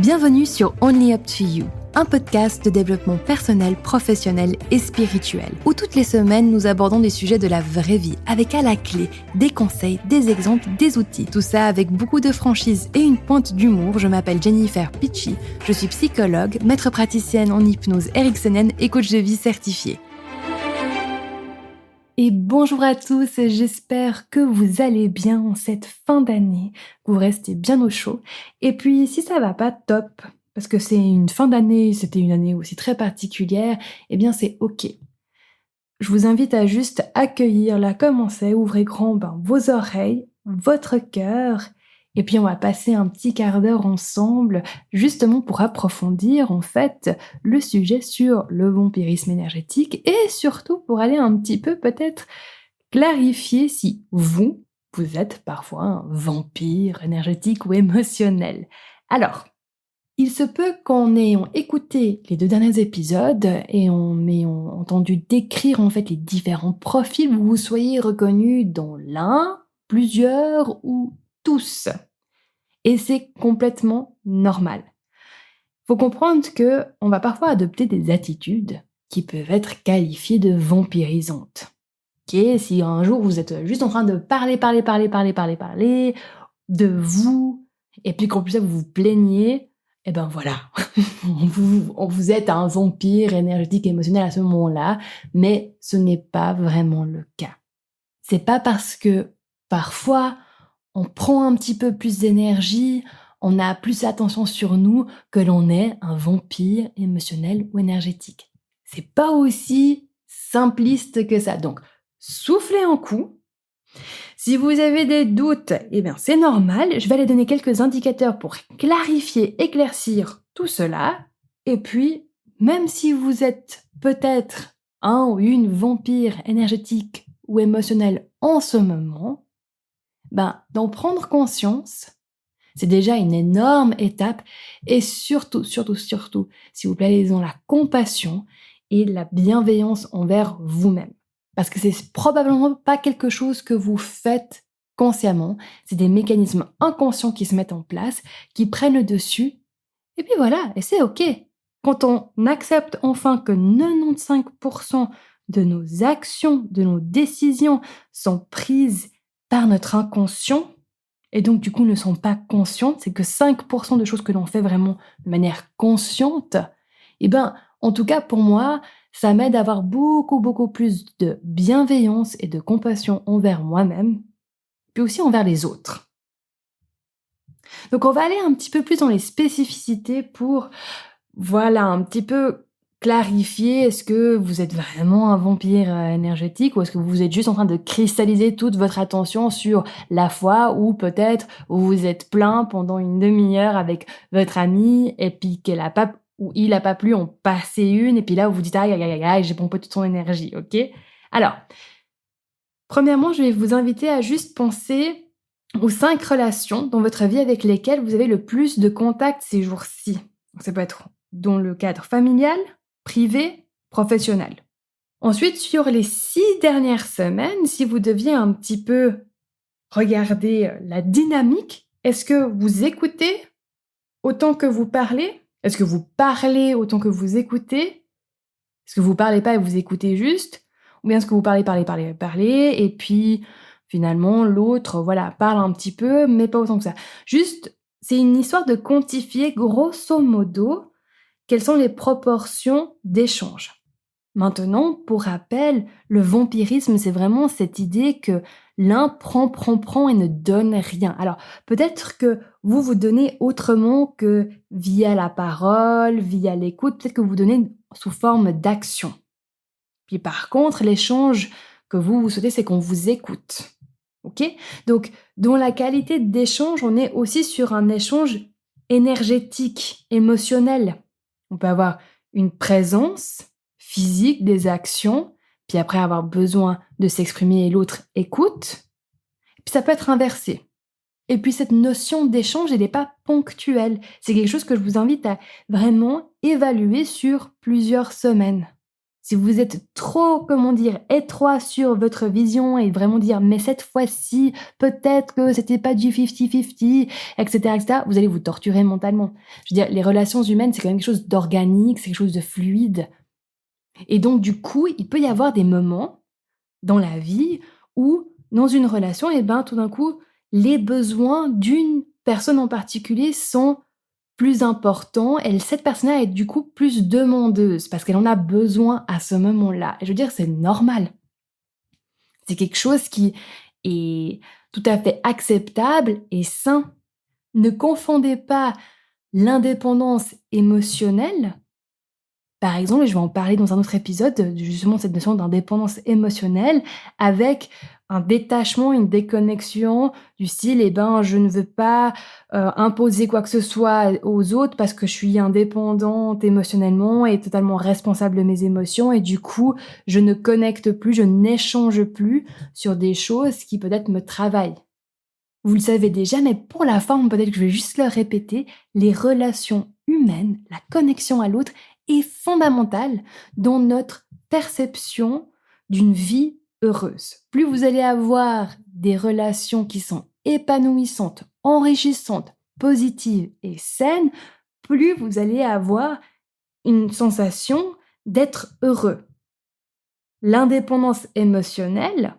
Bienvenue sur Only Up to You, un podcast de développement personnel, professionnel et spirituel, où toutes les semaines nous abordons des sujets de la vraie vie, avec à la clé des conseils, des exemples, des outils. Tout ça avec beaucoup de franchise et une pointe d'humour. Je m'appelle Jennifer Pitchy, je suis psychologue, maître praticienne en hypnose ericksonienne et coach de vie certifié. Et bonjour à tous, j'espère que vous allez bien en cette fin d'année, que vous restez bien au chaud. Et puis si ça va pas top, parce que c'est une fin d'année, c'était une année aussi très particulière, eh bien c'est ok. Je vous invite à juste accueillir là comme on sait, ouvrez grand vos oreilles, votre cœur, et puis on va passer un petit quart d'heure ensemble, justement pour approfondir en fait le sujet sur le vampirisme énergétique et surtout pour aller un petit peu peut-être clarifier si vous êtes parfois un vampire énergétique ou émotionnel. Alors, il se peut qu'en ayant écouté les 2 derniers épisodes et en ayant entendu décrire en fait les différents profils, vous soyez reconnu dans l'un, plusieurs ou tous. Et c'est complètement normal. Faut comprendre que on va parfois adopter des attitudes qui peuvent être qualifiées de vampirisantes. Ok, si un jour vous êtes juste en train de parler de vous, et puis qu'en plus vous vous plaignez, et ben voilà, vous êtes un vampire énergétique et émotionnel à ce moment-là, mais ce n'est pas vraiment le cas. C'est pas parce que parfois on prend un petit peu plus d'énergie, on a plus attention sur nous que l'on est un vampire émotionnel ou énergétique. C'est pas aussi simpliste que ça. Donc, soufflez un coup. Si vous avez des doutes, eh bien c'est normal. Je vais aller donner quelques indicateurs pour clarifier, éclaircir tout cela. Et puis, même si vous êtes peut-être un ou une vampire énergétique ou émotionnel en ce moment, d'en prendre conscience, c'est déjà une énorme étape et surtout, s'il vous plaît, allez dans la compassion et la bienveillance envers vous-même. Parce que c'est probablement pas quelque chose que vous faites consciemment, c'est des mécanismes inconscients qui se mettent en place, qui prennent le dessus, et puis voilà, et c'est ok. Quand on accepte enfin que 95% de nos actions, de nos décisions sont prises par notre inconscient, et donc du coup ne sont pas conscientes, c'est que 5% de choses que l'on fait vraiment de manière consciente, en tout cas pour moi, ça m'aide à avoir beaucoup plus de bienveillance et de compassion envers moi-même, puis aussi envers les autres. Donc on va aller un petit peu plus dans les spécificités pour, un petit peu clarifier, est-ce que vous êtes vraiment un vampire énergétique ou est-ce que vous êtes juste en train de cristalliser toute votre attention sur la fois où peut-être vous vous êtes plaint pendant une demi-heure avec votre amie et puis qu'elle a pas ou il a pas plu en passer une et puis là vous vous dites aïe, j'ai pompé toute son énergie, ok? Alors, premièrement, je vais vous inviter à juste penser aux 5 relations dans votre vie avec lesquelles vous avez le plus de contact ces jours-ci. Ça peut être dans le cadre familial, privé, professionnel. Ensuite, sur les 6 dernières semaines, si vous deviez un petit peu regarder la dynamique, est-ce que vous écoutez autant que vous parlez? Est-ce que vous parlez autant que vous écoutez? Est-ce que vous parlez pas et vous écoutez juste? Ou bien est-ce que vous parlez, et puis finalement l'autre, parle un petit peu, mais pas autant que ça. Juste, c'est une histoire de quantifier grosso modo quelles sont les proportions d'échange. Maintenant, pour rappel, le vampirisme, c'est vraiment cette idée que l'un prend et ne donne rien. Alors, peut-être que vous donnez autrement que via la parole, via l'écoute, peut-être que vous donnez sous forme d'action. Puis par contre, l'échange que vous souhaitez, c'est qu'on vous écoute. Ok? Donc, dans la qualité d'échange, on est aussi sur un échange énergétique, émotionnel. On peut avoir une présence physique des actions, puis après avoir besoin de s'exprimer et l'autre écoute. Puis ça peut être inversé. Et puis cette notion d'échange, elle n'est pas ponctuelle. C'est quelque chose que je vous invite à vraiment évaluer sur plusieurs semaines. Si vous êtes trop, étroit sur votre vision et vraiment dire: «Mais cette fois-ci, peut-être que c'était pas du 50-50» et cetera, vous allez vous torturer mentalement. Je veux dire, les relations humaines, c'est quand même quelque chose d'organique, c'est quelque chose de fluide et donc du coup, il peut y avoir des moments dans la vie où, dans une relation tout d'un coup, les besoins d'une personne en particulier sont plus importants et cette personne-là est du coup plus demandeuse parce qu'elle en a besoin à ce moment-là et je veux dire, c'est normal. C'est quelque chose qui est tout à fait acceptable et sain. Ne confondez pas l'indépendance émotionnelle. Par exemple, et je vais en parler dans un autre épisode, justement cette notion d'indépendance émotionnelle avec un détachement, une déconnexion du style: je ne veux pas, imposer quoi que ce soit aux autres parce que je suis indépendante émotionnellement et totalement responsable de mes émotions et du coup, je ne connecte plus, je n'échange plus sur des choses qui peut-être me travaillent». Vous le savez déjà, mais pour la forme, peut-être que je vais juste le répéter, les relations humaines, la connexion à l'autre est fondamentale dans notre perception d'une vie heureuse. Plus vous allez avoir des relations qui sont épanouissantes, enrichissantes, positives et saines, plus vous allez avoir une sensation d'être heureux. L'indépendance émotionnelle,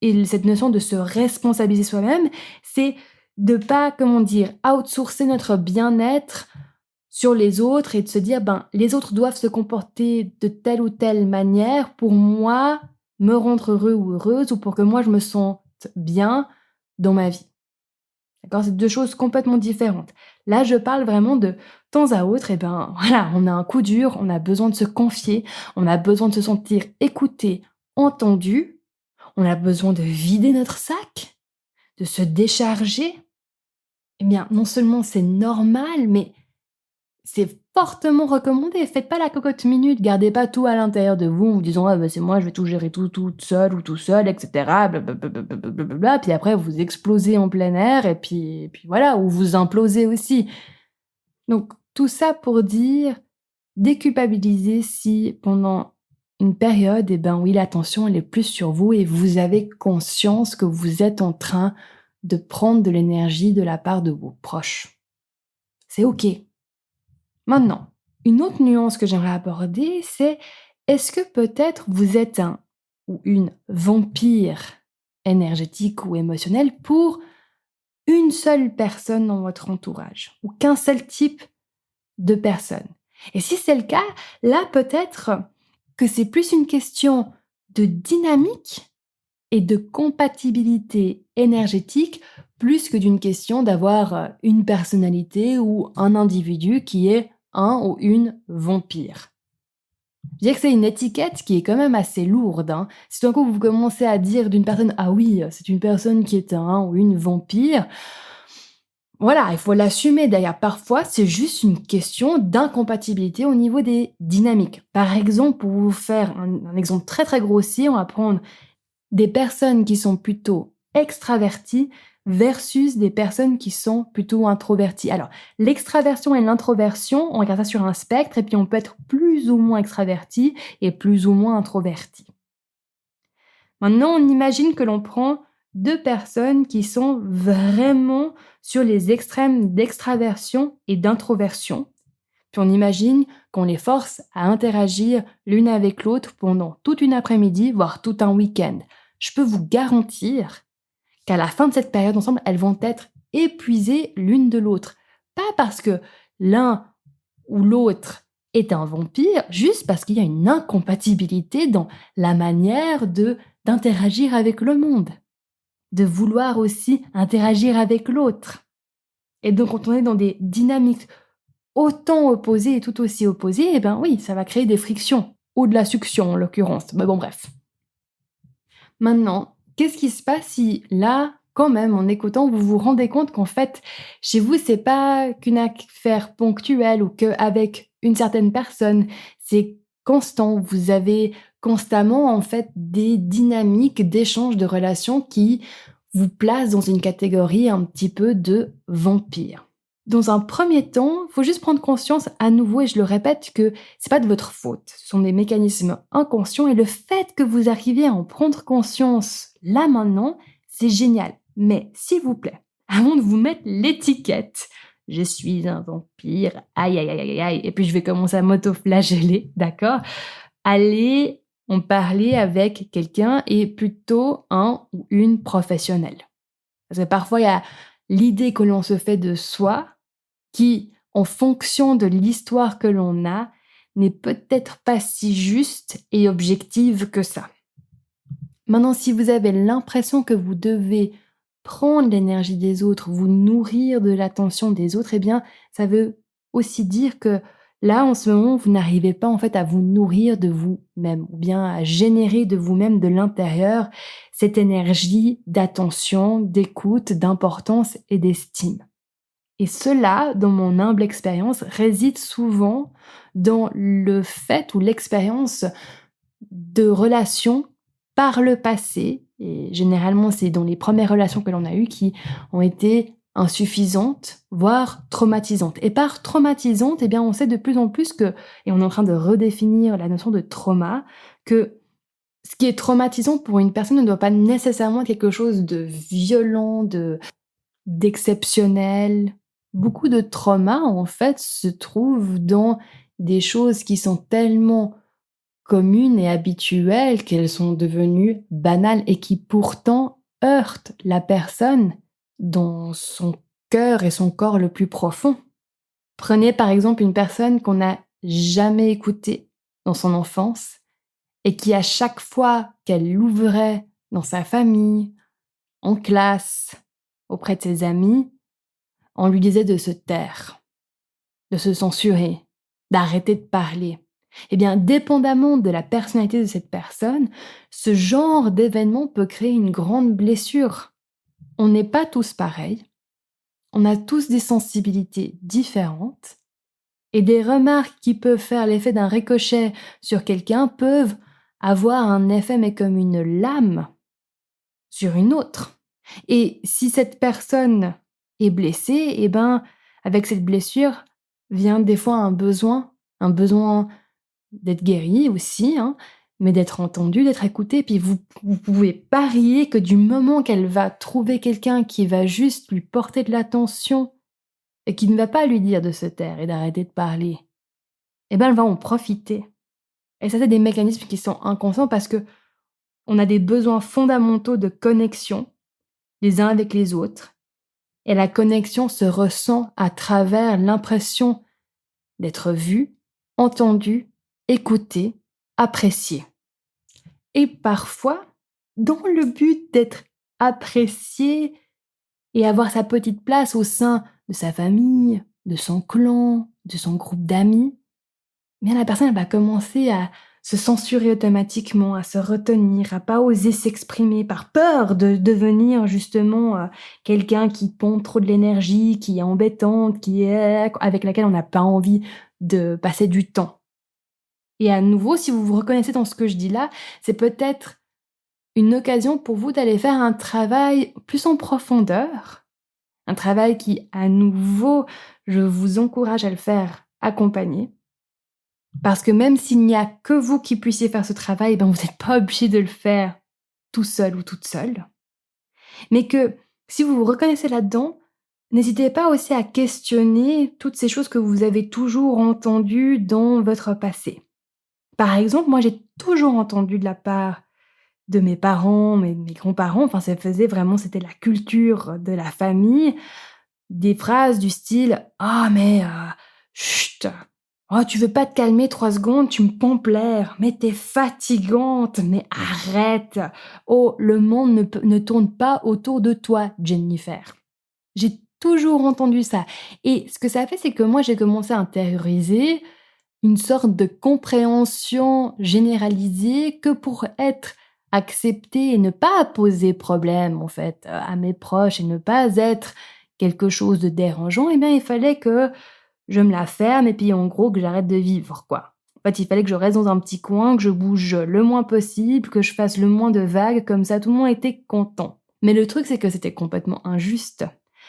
et cette notion de se responsabiliser soi-même, c'est de pas, outsourcer notre bien-être sur les autres et de se dire: les autres doivent se comporter de telle ou telle manière pour moi me rendre heureux ou heureuse ou pour que moi je me sente bien dans ma vie». D'accord? C'est 2 choses complètement différentes. Là, je parle vraiment de temps à autre voilà, on a un coup dur, on a besoin de se confier, on a besoin de se sentir écouté, entendu, on a besoin de vider notre sac, de se décharger. Non seulement c'est normal, mais c'est fortement recommandé. Faites pas la cocotte minute, gardez pas tout à l'intérieur de vous en vous disant: «Ah c'est moi, je vais tout gérer tout toute seule ou tout seul et cetera, blablabla», puis après vous explosez en plein air et puis voilà, ou vous implosez aussi. Donc tout ça pour dire, déculpabilisez si pendant une période, oui, l'attention elle est plus sur vous et vous avez conscience que vous êtes en train de prendre de l'énergie de la part de vos proches. C'est OK. Maintenant, une autre nuance que j'aimerais aborder, c'est: est-ce que peut-être vous êtes un ou une vampire énergétique ou émotionnel pour une seule personne dans votre entourage ou qu'un seul type de personne? Et si c'est le cas, là peut-être que c'est plus une question de dynamique et de compatibilité énergétique plus que d'une question d'avoir une personnalité ou un individu qui est un ou une vampire. Je dirais que c'est une étiquette qui est quand même assez lourde, hein. Si tout d'un coup vous commencez à dire d'une personne: «Ah oui, c'est une personne qui est un ou une vampire», voilà, il faut l'assumer. D'ailleurs, parfois, c'est juste une question d'incompatibilité au niveau des dynamiques. Par exemple, pour vous faire un exemple très, très grossier, on va prendre des personnes qui sont plutôt extraverties versus des personnes qui sont plutôt introverties. Alors, l'extraversion et l'introversion, on regarde ça sur un spectre et puis on peut être plus ou moins extraverti et plus ou moins introverti. Maintenant, on imagine que l'on prend 2 personnes qui sont vraiment sur les extrêmes d'extraversion et d'introversion. Puis on imagine qu'on les force à interagir l'une avec l'autre pendant toute une après-midi, voire tout un week-end. Je peux vous garantir qu'à la fin de cette période ensemble, elles vont être épuisées l'une de l'autre. Pas parce que l'un ou l'autre est un vampire, juste parce qu'il y a une incompatibilité dans la manière d'interagir avec le monde, de vouloir aussi interagir avec l'autre. Et donc quand on est dans des dynamiques autant opposées et tout aussi opposées, oui, ça va créer des frictions, ou de la succion en l'occurrence. Mais bon, bref. Maintenant, qu'est-ce qui se passe si là, quand même, en écoutant, vous vous rendez compte qu'en fait, chez vous, c'est pas qu'une affaire ponctuelle ou qu'avec une certaine personne, c'est constant. Vous avez constamment, en fait, des dynamiques d'échange de relations qui vous placent dans une catégorie un petit peu de vampire. Dans un premier temps, il faut juste prendre conscience à nouveau, et je le répète, que c'est pas de votre faute. Ce sont des mécanismes inconscients et le fait que vous arriviez à en prendre conscience là maintenant, c'est génial. Mais s'il vous plaît, avant de vous mettre l'étiquette, je suis un vampire, aïe aïe aïe aïe aïe, et puis je vais commencer à m'auto-flageller, d'accord? Allez en parler avec quelqu'un et plutôt un ou une professionnelle. Parce que parfois, il y a l'idée que l'on se fait de soi qui, en fonction de l'histoire que l'on a, n'est peut-être pas si juste et objective que ça. Maintenant, si vous avez l'impression que vous devez prendre l'énergie des autres, vous nourrir de l'attention des autres, eh bien, ça veut aussi dire que là, en ce moment, vous n'arrivez pas en fait à vous nourrir de vous-même ou bien à générer de vous-même de l'intérieur cette énergie d'attention, d'écoute, d'importance et d'estime. Et cela, dans mon humble expérience, réside souvent dans le fait ou l'expérience de relations par le passé, et généralement c'est dans les premières relations que l'on a eues qui ont été insuffisantes, voire traumatisantes. Et par traumatisante, eh bien on sait de plus en plus que, et on est en train de redéfinir la notion de trauma, que ce qui est traumatisant pour une personne ne doit pas nécessairement être quelque chose de violent, d'exceptionnel. Beaucoup de traumas, en fait, se trouvent dans des choses qui sont tellement communes et habituelles qu'elles sont devenues banales et qui pourtant heurtent la personne dans son cœur et son corps le plus profond. Prenez par exemple une personne qu'on n'a jamais écoutée dans son enfance et qui à chaque fois qu'elle l'ouvrait dans sa famille, en classe, auprès de ses amis, on lui disait de se taire, de se censurer, d'arrêter de parler. Eh bien, dépendamment de la personnalité de cette personne, ce genre d'événement peut créer une grande blessure. On n'est pas tous pareils, on a tous des sensibilités différentes, et des remarques qui peuvent faire l'effet d'un ricochet sur quelqu'un peuvent avoir un effet mais comme une lame sur une autre. Et si cette personne est blessée, eh ben, avec cette blessure vient des fois un besoin d'être guéri aussi, hein, mais d'être entendu, d'être écouté. Puis vous pouvez parier que du moment qu'elle va trouver quelqu'un qui va juste lui porter de l'attention et qui ne va pas lui dire de se taire et d'arrêter de parler, eh ben, elle va en profiter. Et ça, c'est des mécanismes qui sont inconscients parce que on a des besoins fondamentaux de connexion les uns avec les autres. Et la connexion se ressent à travers l'impression d'être vu, entendu, écouté, apprécié. Et parfois, dans le but d'être apprécié et avoir sa petite place au sein de sa famille, de son clan, de son groupe d'amis, eh bien la personne elle va commencer à se censurer automatiquement, à se retenir, à pas oser s'exprimer par peur de devenir justement quelqu'un qui pompe trop de l'énergie, qui est embêtante, avec laquelle on n'a pas envie de passer du temps. Et à nouveau, si vous vous reconnaissez dans ce que je dis là, c'est peut-être une occasion pour vous d'aller faire un travail plus en profondeur, un travail qui, à nouveau, je vous encourage à le faire accompagné. Parce que même s'il n'y a que vous qui puissiez faire ce travail, ben vous n'êtes pas obligé de le faire tout seul ou toute seule. Mais que si vous vous reconnaissez là-dedans, n'hésitez pas aussi à questionner toutes ces choses que vous avez toujours entendues dans votre passé. Par exemple, moi j'ai toujours entendu de la part de mes parents, mes grands-parents, enfin c'était la culture de la famille, des phrases du style « Ah mais chut, oh tu veux pas te calmer 3 secondes, tu me pompes l'air, mais t'es fatigante, mais arrête, oh le monde ne tourne pas autour de toi Jennifer ». J'ai toujours entendu ça et ce que ça a fait c'est que moi j'ai commencé à intérioriser une sorte de compréhension généralisée que pour être acceptée et ne pas poser problème en fait à mes proches et ne pas être quelque chose de dérangeant, eh bien il fallait que je me la ferme et puis en gros que j'arrête de vivre quoi. En fait, il fallait que je reste dans un petit coin, que je bouge le moins possible, que je fasse le moins de vagues, comme ça tout le monde était content. Mais le truc c'est que c'était complètement injuste.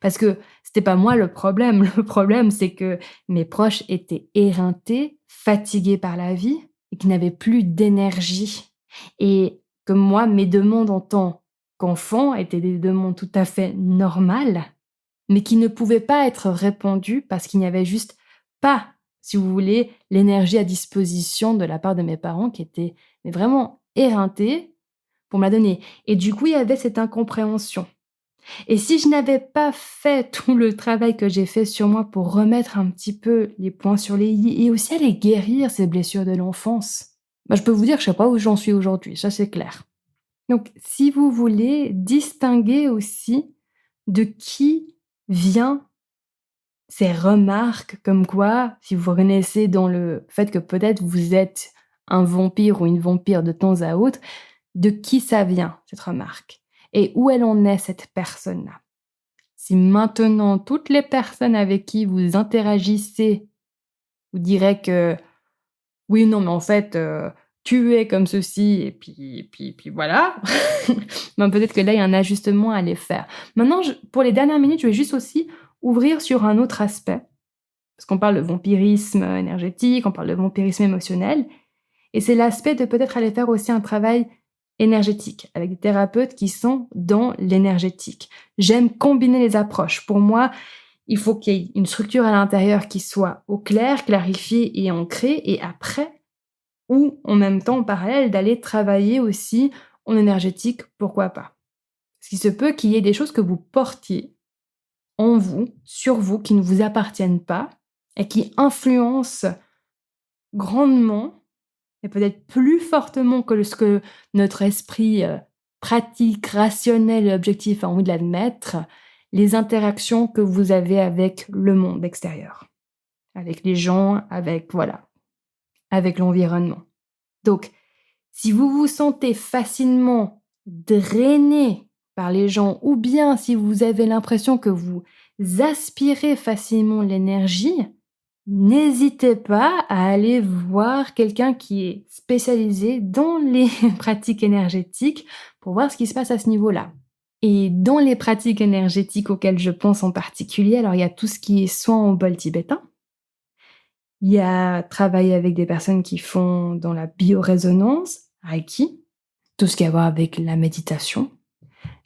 Parce que c'était pas moi le problème. Le problème, c'est que mes proches étaient éreintés, fatigués par la vie et qui n'avaient plus d'énergie. Et que moi, mes demandes en tant qu'enfant étaient des demandes tout à fait normales, mais qui ne pouvaient pas être répondues parce qu'il n'y avait juste pas, si vous voulez, l'énergie à disposition de la part de mes parents qui étaient mais vraiment éreintés pour me la donner. Et du coup, il y avait cette incompréhension. Et si je n'avais pas fait tout le travail que j'ai fait sur moi pour remettre un petit peu les points sur les i et aussi aller guérir ces blessures de l'enfance, je peux vous dire que je ne sais pas où j'en suis aujourd'hui, ça c'est clair. Donc, si vous voulez distinguer aussi de qui vient ces remarques comme quoi, si vous renaissez dans le fait que peut-être vous êtes un vampire ou une vampire de temps à autre, de qui ça vient, cette remarque? Et où elle en est, cette personne-là? Si maintenant, toutes les personnes avec qui vous interagissez vous diraient que oui, non, mais en fait, tu es comme ceci et puis voilà, peut-être que là, il y a un ajustement à aller faire. Maintenant, pour les dernières minutes, je vais juste aussi ouvrir sur un autre aspect, parce qu'on parle de vampirisme énergétique, on parle de vampirisme émotionnel, et c'est l'aspect de peut-être aller faire aussi un travail énergétique, avec des thérapeutes qui sont dans l'énergétique. J'aime combiner les approches. Pour moi, il faut qu'il y ait une structure à l'intérieur qui soit au clair, clarifiée et ancrée, et après, ou en même temps, en parallèle, d'aller travailler aussi en énergétique, pourquoi pas. Parce qu'il se peut qu'il y ait des choses que vous portiez en vous, sur vous, qui ne vous appartiennent pas, et qui influencent grandement et peut-être plus fortement que ce que notre esprit pratique, rationnel et objectif a envie de l'admettre, les interactions que vous avez avec le monde extérieur, avec les gens, avec l'environnement. Donc, si vous vous sentez facilement drainé par les gens, ou bien si vous avez l'impression que vous aspirez facilement l'énergie, n'hésitez pas à aller voir quelqu'un qui est spécialisé dans les pratiques énergétiques pour voir ce qui se passe à ce niveau-là. Et dans les pratiques énergétiques auxquelles je pense en particulier, alors il y a tout ce qui est soin en bol tibétain, il y a travailler avec des personnes qui font dans la biorésonance, Reiki, tout ce qui a à voir avec la méditation.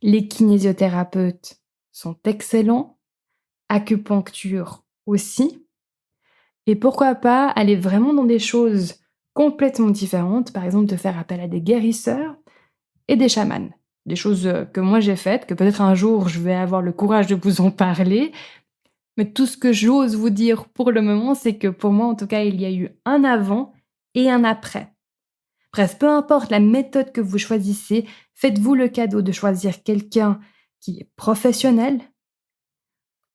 Les kinésiothérapeutes sont excellents, acupuncture aussi. Et pourquoi pas aller vraiment dans des choses complètement différentes, par exemple de faire appel à des guérisseurs et des chamans. Des choses que moi j'ai faites, que peut-être un jour je vais avoir le courage de vous en parler. Mais tout ce que j'ose vous dire pour le moment, c'est que pour moi en tout cas, il y a eu un avant et un après. Bref, peu importe la méthode que vous choisissez, faites-vous le cadeau de choisir quelqu'un qui est professionnel,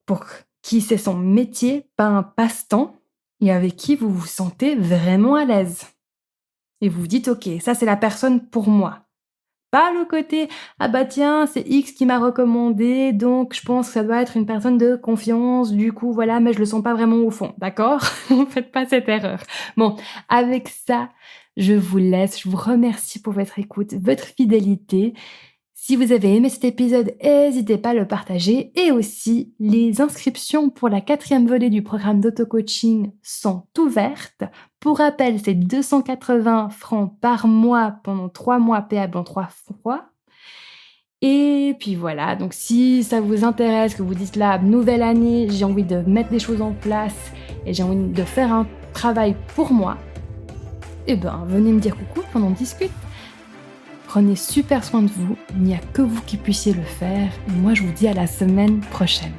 pour qui c'est son métier, pas un passe-temps, et avec qui vous vous sentez vraiment à l'aise. Et vous vous dites, ok, ça c'est la personne pour moi. Pas le côté, ah bah tiens, c'est X qui m'a recommandé, donc je pense que ça doit être une personne de confiance, du coup voilà, mais je le sens pas vraiment au fond, d'accord? Ne faites pas cette erreur. Bon, avec ça, je vous laisse, je vous remercie pour votre écoute, votre fidélité. Si vous avez aimé cet épisode, n'hésitez pas à le partager. Et aussi, les inscriptions pour la 4e volée du programme d'auto-coaching sont ouvertes. Pour rappel, c'est 280 francs par mois pendant 3 mois payables en 3 fois. Et puis voilà, donc si ça vous intéresse, que vous dites là, nouvelle année, j'ai envie de mettre des choses en place et j'ai envie de faire un travail pour moi, venez me dire coucou, on en discute. Prenez super soin de vous, il n'y a que vous qui puissiez le faire. Et moi, je vous dis à la semaine prochaine.